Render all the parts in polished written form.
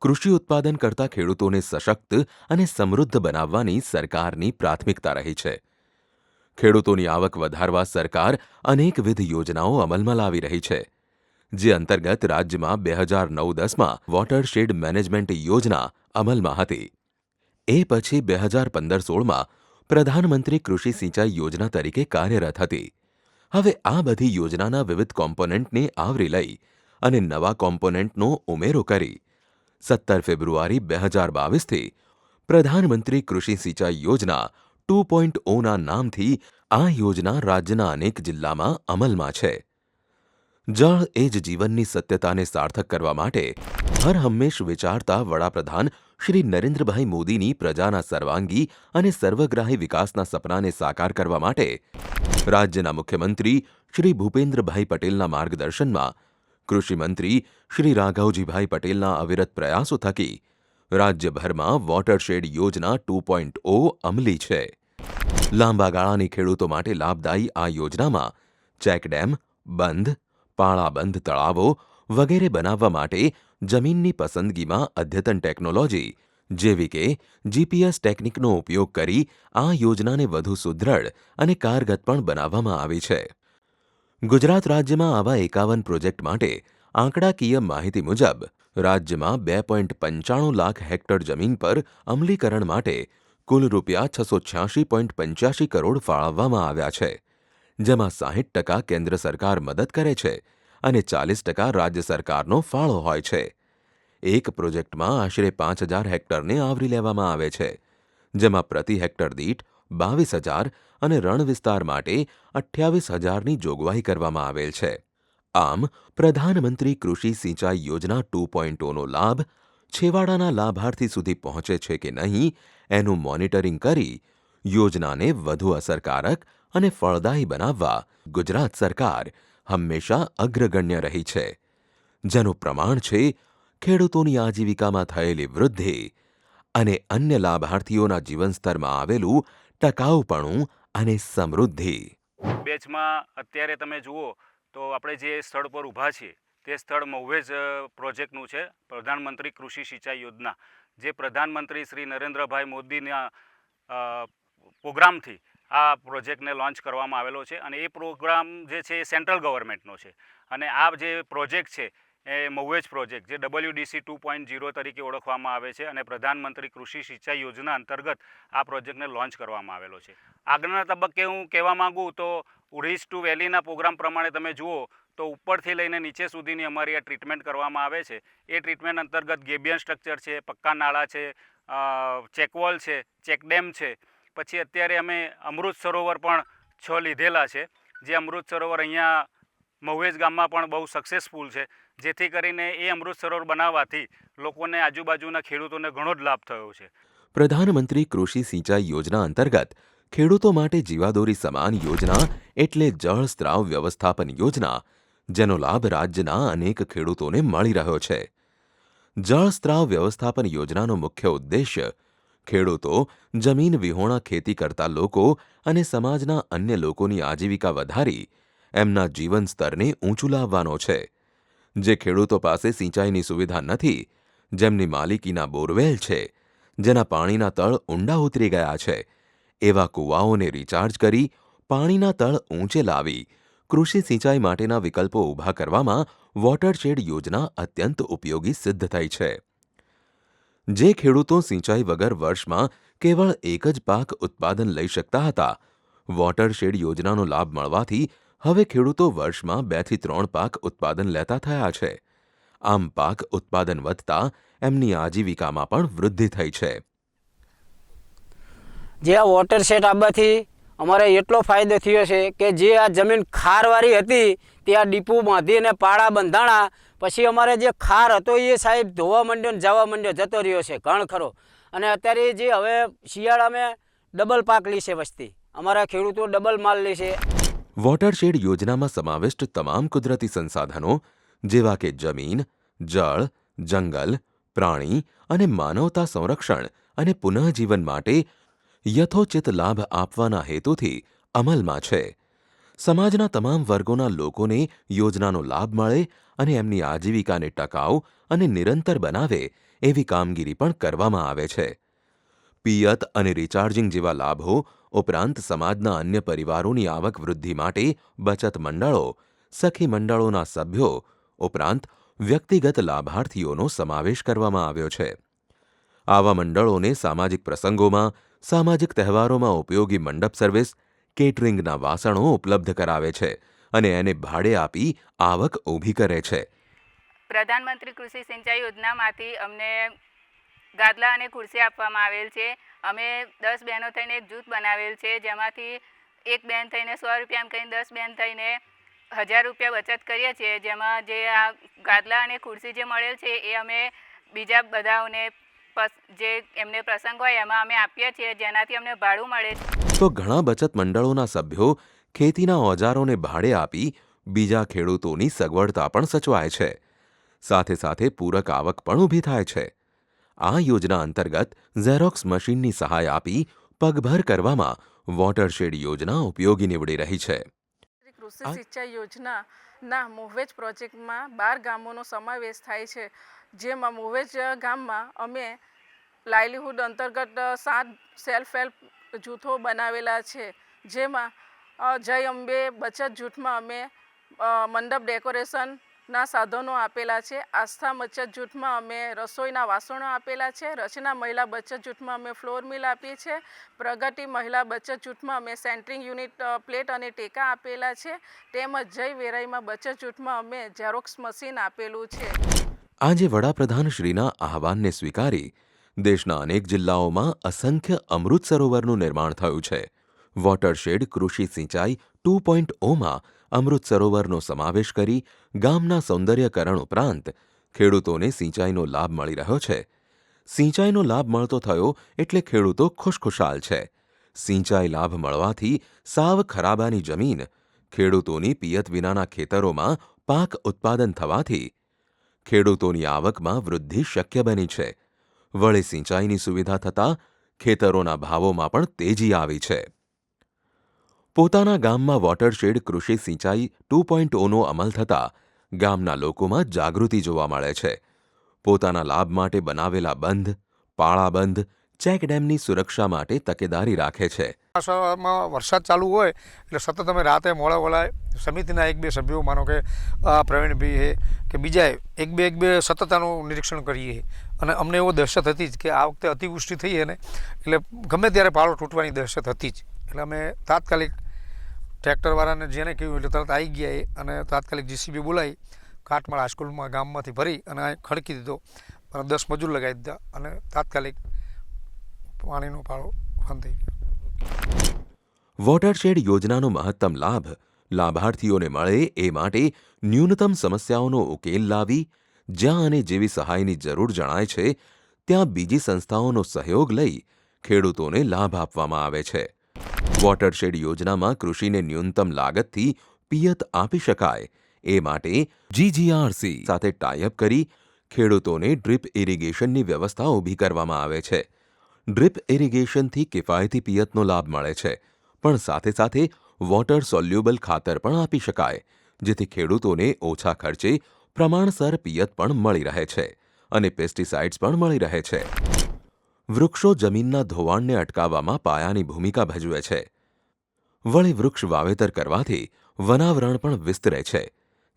કૃષિ ઉત્પાદન કરતા ખેડૂતોને સશક્ત અને સમૃદ્ધ બનાવવાની સરકારની પ્રાથમિકતા રહી છે. ખેડૂતોની આવક વધારવા સરકાર અનેકવિધ યોજનાઓ અમલમાં લાવી રહી છે, જે અંતર્ગત રાજ્યમાં 2009-10માં વોટરશેડ મેનેજમેન્ટ યોજના અમલમાં હતી. એ પછી 2015-16માં પ્રધાનમંત્રી કૃષિ સિંચાઈ યોજના તરીકે કાર્યરત હતી. હવે આ બધી યોજનાના વિવિધ કોમ્પોનન્ટને આવરી લઈ અને નવા કોમ્પોનન્ટનો ઉમેરો કરી 17 ફેબ્રુઆરી 2022થી પ્રધાનમંત્રી કૃષિ સિંચાઈ યોજના 2.0ના નામથી આ યોજના રાજ્યના અનેક જિલ્લામાં અમલમાં છે. જળ એ જ જીવનની સત્યતાને સાર્થક કરવા માટે હરહંમેશ વિચારતા વડાપ્રધાન શ્રી નરેન્દ્રભાઈ મોદીની પ્રજાના સર્વાંગી અને સર્વગ્રાહી વિકાસના સપનાને સાકાર કરવા માટે રાજ્યના મુખ્યમંત્રી શ્રી ભૂપેન્દ્રભાઈ પટેલના માર્ગદર્શનમાં કૃષિમંત્રી શ્રી રાઘવજીભાઈ પટેલના અવિરત પ્રયાસો થકી રાજ્યભરમાં વોટરશેડ યોજના 2.0 અમલી છે. લાંબા ગાળાની ખેડૂતો માટે લાભદાયી આ યોજનામાં ચેકડેમ, બંધ, પાળાબંધ તળાવો વગેરે બનાવવા માટે જમીનની પસંદગીમાં અદ્યતન ટેકનોલોજી જેવી કે જીપીએસ ટેકનિકનો ઉપયોગ કરી આ યોજનાને વધુ સુદૃઢ અને કારગત પણ બનાવવામાં આવી છે. ગુજરાત રાજ્યમાં આવા 51 પ્રોજેક્ટ માટે આંકડાકીય માહિતી મુજબ રાજ્યમાં 2.95 લાખ હેક્ટર જમીન પર અમલીકરણ માટે કુલ રૂપિયા 686.85 કરોડ ફાળવવામાં આવ્યા છે, જેમાં 60% કેન્દ્ર સરકાર મદદ કરે છે અને 40% રાજ્ય સરકારનો ફાળો હોય છે. એક પ્રોજેક્ટમાં આશરે 5,000 હેક્ટરને આવરી લેવામાં આવે છે, જેમાં પ્રતિ હેક્ટર દીઠ 22,000 અને રણ વિસ્તાર માટે 28,000ની જોગવાઈ કરવામાં આવેલ છે. આમ પ્રધાનમંત્રી કૃષિ સિંચાઈ યોજના 2.0નો લાભ છેવાડાના લાભાર્થી સુધી પહોંચે છે કે નહીં એનું મોનિટરિંગ કરી યોજનાને વધુ અસરકારક અને ફળદાયી બનાવવા ગુજરાત સરકાર હંમેશા અગ્રગણ્ય રહી છે, જેનું પ્રમાણ છે ખેડૂતોની આજીવિકામાં થયેલી વૃદ્ધિ અને અન્ય લાભાર્થીઓના જીવનસ્તરમાં આવેલું ટકાઉપણું અને સમૃદ્ધિ. બેચમાં અત્યારે તમે જુઓ તો આપણે જે સ્થળ પર ઊભા છીએ તે સ્થળ મહુવેજ પ્રોજેક્ટનું છે, પ્રધાનમંત્રી કૃષિ સિંચાઈ યોજના, જે પ્રધાનમંત્રી શ્રી નરેન્દ્રભાઈ મોદીના પ્રોગ્રામથી આ પ્રોજેક્ટને લોન્ચ કરવામાં આવેલો છે. અને એ પ્રોગ્રામ જે છે એ સેન્ટ્રલ ગવર્મેન્ટનો છે અને આ જે પ્રોજેક્ટ છે એ મહુવેજ પ્રોજેક્ટ, જે WDC 2.0 તરીકે ઓળખવામાં આવે છે અને પ્રધાનમંત્રી કૃષિ સિંચાઈ યોજના અંતર્ગત આ પ્રોજેક્ટને લોન્ચ કરવામાં આવેલો છે. આગળના તબક્કે હું કહેવા માગું તો રિચ ટુ વેલીના પ્રોગ્રામ પ્રમાણે તમે જુઓ તો ઉપરથી લઈને નીચે સુધીની અમારી આ ટ્રીટમેન્ટ કરવામાં આવે છે. એ ટ્રીટમેન્ટ અંતર્ગત ગેબિયન સ્ટ્રક્ચર છે, પક્કા નાળા છે, ચેકવોલ છે, ચેકડેમ છે. પછી અત્યારે અમે અમૃત સરોવર પણ 6 લીધેલા છે, જે અમૃત સરોવર અહીંયા મહુવેજ ગામમાં પણ બહુ સક્સેસફુલ છે, જેથી કરીને એ અમૃત સરોવર બનાવવાથી લોકોને, આજુબાજુના ખેડૂતોને ઘણો જ લાભ થયો છે. પ્રધાનમંત્રી કૃષિ સિંચાઈ યોજના અંતર્ગત ખેડૂતો માટે જીવાદોરી સમાન યોજના એટલે જળ સ્ત્રાવ વ્યવસ્થાપન યોજના, જેનો લાભ રાજ્યના અનેક ખેડૂતોને મળી રહ્યો છે. જળ સ્ત્રાવ વ્યવસ્થાપન યોજનાનો મુખ્ય ઉદ્દેશ્ય ખેડૂતો, જમીન વિહોણા ખેતી કરતા લોકો અને સમાજના અન્ય લોકોની આજીવિકા વધારી એમના જીવન સ્તરને ઊંચું લાવવાનો છે. જે ખેડૂતો પાસે સિંચાઈની સુવિધા નથી, જેમની માલિકીના બોરવેલ છે, જેના પાણીના તળ ઊંડા ઉતરી ગયા છે, એવા કૂવાઓને રિચાર્જ કરી પાણીના તળ ઊંચે લાવી કૃષિ સિંચાઈ માટેના વિકલ્પો ઊભા કરવામાં વોટરશેડ યોજના અત્યંત ઉપયોગી સિદ્ધ થઈ છે. જે ખેડૂતો સિંચાઈ વગર વર્ષમાં કેવળ એક જ પાક ઉત્પાદન લઈ શકતા હતા, વોટરશેડ યોજનાનો લાભ મળવાથી હવે ખેડૂતો વર્ષમાં 2 થી 3 પાક ઉત્પાદન લેતા થયા છે. આમ પાક ઉત્પાદન વધતા એમની આજીવિકામાં પણ વૃદ્ધિ થઈ છે. જે આ વોટરશેડ આવવાથી અમારે એટલો ફાયદો થયો છે કે જે આ જમીન ખારવાળી હતી તે આ ડીપુ બાંધી અને પાળા બંધાણા પછી અમારે જે ખાર હતો એ સાહેબ ધોવા માંડ્યો ને જવા માંડ્યો, જતો રહ્યો છે ઘણ ખરો. અને અત્યારે જે હવે શિયાળામાં ડબલ પાક લે છે, વસ્તી અમારા ખેડૂતો ડબલ માલ લે છે. વોટરશેડ યોજનામાં સમાવિષ્ટ તમામ કુદરતી સંસાધનો જેવા કે જમીન, જળ, જંગલ, પ્રાણી અને માનવતા સંરક્ષણ અને પુનઃજીવન માટે યથોચિત લાભ આપવાના હેતુથી અમલમાં છે. સમાજના તમામ વર્ગોના લોકોને યોજનાનો લાભ મળે અને એમની આજીવિકાને ટકાઉ અને નિરંતર બનાવે એવી કામગીરી પણ કરવામાં આવે છે. પિયત અને રિચાર્જિંગ જેવા લાભો ઉપરાંત સમાજના અન્ય પરિવારોની આવક વૃદ્ધિ માટે બચત મંડળો, સખી મંડળોના સભ્યો ઉપરાંત વ્યક્તિગત લાભાર્થીઓનો સમાવેશ કરવામાં આવ્યો છે. આવા મંડળોને સામાજિક પ્રસંગોમાં, સામાજિક તહેવારોમાં ઉપયોગી મંડપ સર્વિસ, કેટરિંગના વાસણો ઉપલબ્ધ કરાવે છે અને એને ભાડે આપી આવક ઊભી કરે છે. પ્રધાનમંત્રી કૃષિ સિંચાઈ યોજનામાંથી અમને ગાદલા અને ખુરશી આપવામાં આવેલ છે. અમે 10 બહેનો થઈને એક જૂથ બનાવેલ છે, જેમાંથી એક બહેન થઈને 100 રૂપિયા એમ કહીને 10 બહેન થઈને 1000 રૂપિયા બચત કરીએ છીએ. જેમાં જે આ ગાદલા અને ખુરશી જે મળેલ છે એ અમે બીજા બધાઓને જે એમને પ્રસંગ હોય એમાં અમે આપીએ છીએ, જેનાથી અમને ભાડું મળે છે. તો ઘણા બચત મંડળોના સભ્યો ખેતીના ઓજારોને ભાડે આપી બીજા ખેડૂતોની સગવડતા પણ સચવાય છે. સાથે સાથે પૂરક આવક પણ ઊભી થાય છે. આ યોજના અંતર્ગત ઝેરોક્સ મશીનની સહાય આપી પગભર કરવામાં વોટરશેડ યોજના ઉપયોગી નીવડી રહી છે. કૃષિ સિંચાઈ યોજનાના મોહવેજ પ્રોજેક્ટમાં 12 ગામોનો સમાવેશ થાય છે. જેમાં મોહવેજ ગામમાં અમે લાઇવલીહુડ અંતર્ગત 7 સેલ્ફ હેલ્પ જૂથો બનાવેલા છે. જેમાં જય અંબે બચત જૂથમાં અમે મંડપ ડેકોરેશનના સાધનો આપેલા છે. આસ્થા બચત જૂથમાં અમે રસોઈના વાસણો આપેલા છે. રચના મહિલા બચત જૂથમાં અમે ફ્લોર મિલ આપીએ છીએ. પ્રગતિ મહિલા બચત જૂથમાં અમે સેન્ટરિંગ યુનિટ, પ્લેટ અને ટેકા આપેલા છે. તેમજ જય વેરાઈમાં બચત જૂથમાં અમે ઝેરોક્સ મશીન આપેલું છે. આજે વડાપ્રધાનશ્રીના આહવાનને સ્વીકારી દેશના અનેક જિલ્લાઓમાં અસંખ્ય અમૃત સરોવરનું નિર્માણ થયું છે. વોટરશેડ કૃષિ સિંચાઈ 2.0માં અમૃત સરોવરનો સમાવેશ કરી ગામના સૌંદર્યકરણ ઉપરાંત ખેડૂતોને સિંચાઈનો લાભ મળી રહ્યો છે. સિંચાઈનો લાભ મળતો થયો એટલે ખેડૂતો ખુશખુશાલ છે. સિંચાઈ લાભ મળવાથી સાવ ખરાબાની જમીન ખેડૂતોની પિયત વિનાના ખેતરોમાં પાક ઉત્પાદન થવાથી ખેડૂતોની આવકમાં વૃદ્ધિ શક્ય બની છે. વળી સિંચાઈની સુવિધા થતાં ખેતરોના ભાવોમાં પણ તેજી આવી છે. પોતાના ગામમાં વોટરશેડ કૃષિ સિંચાઈ 2.0નો અમલ થતાં ગામના લોકોમાં જાગૃતિ જોવા મળે છે. પોતાના લાભ માટે બનાવેલા બંધ, પાળાબંધ, ચેકડેમની સુરક્ષા માટે તકેદારી રાખે છે. વરસાદ ચાલુ હોય એટલે સતત અમે રાતે મોડા વળાય સમિતિના 1-2 સભ્યો, માનો કે પ્રવીણભાઈ કે બીજાએ એક બે સતત આનું નિરીક્ષણ કરીએ. અને અમને એવો દહેશત હતી જ કે આ વખતે અતિવૃષ્ટિ થઈ ને એટલે ગમે ત્યારે પાળો તૂટવાની દહેશત હતી જ. એટલે અમે તાત્કાલિક ટ્રેક્ટરવાળાને જેને કહ્યું એટલે તરત આવી ગયા અને તાત્કાલિક જીસીબી બોલાવી કાટમાળ હાઈસ્કૂલમાં ગામમાંથી ભરી અને ખડકી દીધો. અને 10 મજૂર લગાવી દીધા અને તાત્કાલિક પાણીનો પાળો બંધ થઈ ગયો. વોટરશેડ યોજનાનો મહત્તમ લાભ લાભાર્થીઓને મળે એ માટે ન્યૂનતમ સમસ્યાઓનો ઉકેલ લાવી જ્યાં અને જેવી સહાયની જરૂર જણાય છે ત્યાં બીજી સંસ્થાઓનો સહયોગ લઈ ખેડૂતોને લાભ આપવામાં આવે છે. વોટરશેડ યોજનામાં કૃષિને ન્યૂનતમ લાગતથી પિયત આપી શકાય એ માટે GGRC સાથે ટાઈઅપ કરી ખેડૂતોને ડ્રીપ ઇરિગેશનની વ્યવસ્થા ઊભી કરવામાં આવે છે. ડ્રીપ ઇરિગેશનથી કિફાયતી પિયતનો લાભ મળે છે, પણ સાથે સાથે વોટર સોલ્યુબલ ખાતર પણ આપી શકાય, જેથી ખેડૂતોને ઓછા ખર્ચે પ્રમાણસર પિયત પણ મળી રહે છે અને પેસ્ટિસાઇડ્સ પણ મળી રહે છે. વૃક્ષો જમીનના ધોવાણને અટકાવવામાં પાયાની ભૂમિકા ભજવે છે. વળી વૃક્ષ વાવેતર કરવાથી વનાવરણ પણ વિસ્તરે છે.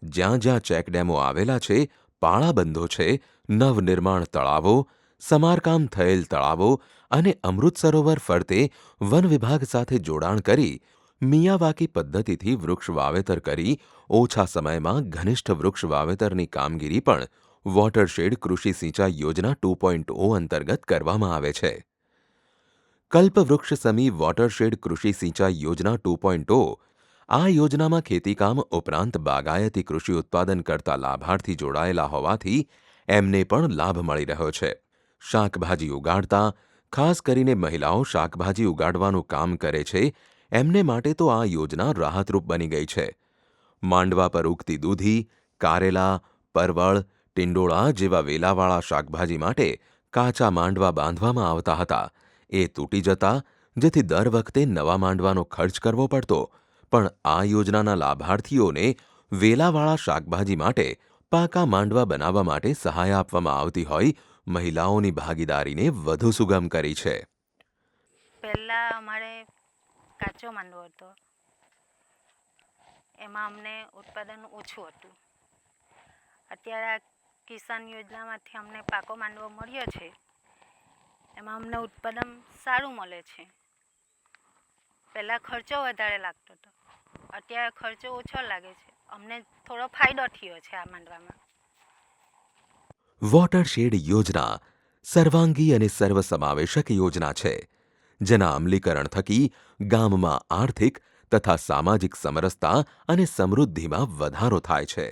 જ્યાં જ્યાં ચેકડેમો આવેલા છે, પાળાબંધો છે, નવનિર્માણ તળાવો, સમારકામ થયેલ તળાવો અને અમૃત સરોવર ફરતે વન વિભાગ સાથે જોડાણ કરી મિયાવાકી પદ્ધતિથી વૃક્ષ વાવેતર કરી ઓછા સમયમાં ઘનિષ્ઠ વૃક્ષ વાવેતરની કામગીરી પણ વોટરશેડ કૃષિ સિંચાઈ યોજના 2.0 અંતર્ગત કરવામાં આવે છે. કલ્પવૃક્ષ સમી વોટરશેડ કૃષિ સિંચાઈ યોજના 2.0 આ યોજનામાં ખેતીકામ ઉપરાંત બાગાયતી કૃષિ ઉત્પાદન કરતા લાભાર્થી જોડાયેલા હોવાથી એમને પણ લાભ મળી રહ્યો છે. શાકભાજી ઉગાડતા, ખાસ કરીને મહિલાઓ શાકભાજી ઉગાડવાનું કામ કરે છે, એમને માટે તો આ યોજના રાહતરૂપ બની ગઈ છે. માંડવા પર ઉગતી દૂધી, કારેલા, પરવળ, ટિંડોળા જેવા વેલાવાળા શાકભાજી માટે કાચા માંડવા બાંધવામાં આવતા હતા. એ તૂટી જતા, જેથી દર વખતે નવા માંડવાનો ખર્ચ કરવો પડતો. પણ આ યોજનાના લાભાર્થીઓને વેલાવાળા શાકભાજી માટે પાકા માંડવા બનાવવા માટે સહાય આપવામાં આવતી હોય મહિલાઓની ભાગીદારીને વધુ સુગમ કરી છે. પહેલાં અમારે કાચો માંડવો હતો, એમાં અમને ઉત્પાદન ઓછું હતું. અત્યારે આ કિસાન યોજનામાંથી અમને પાકો માંડવો મળ્યો છે, એમાં અમને ઉત્પાદન સારું મળે છે. પહેલાં ખર્ચો વધારે લાગતો હતો, અત્યારે ખર્ચો ઓછો લાગે છે. અમને થોડો ફાયદો થયો છે આ માંડવામાં. વોટરશેડ યોજના સર્વાંગી અને સર્વસમાવેશક યોજના છે, જેના અમલીકરણ થકી ગામમાં આર્થિક તથા સામાજિક સમરસતા અને સમૃદ્ધિમાં વધારો થાય છે.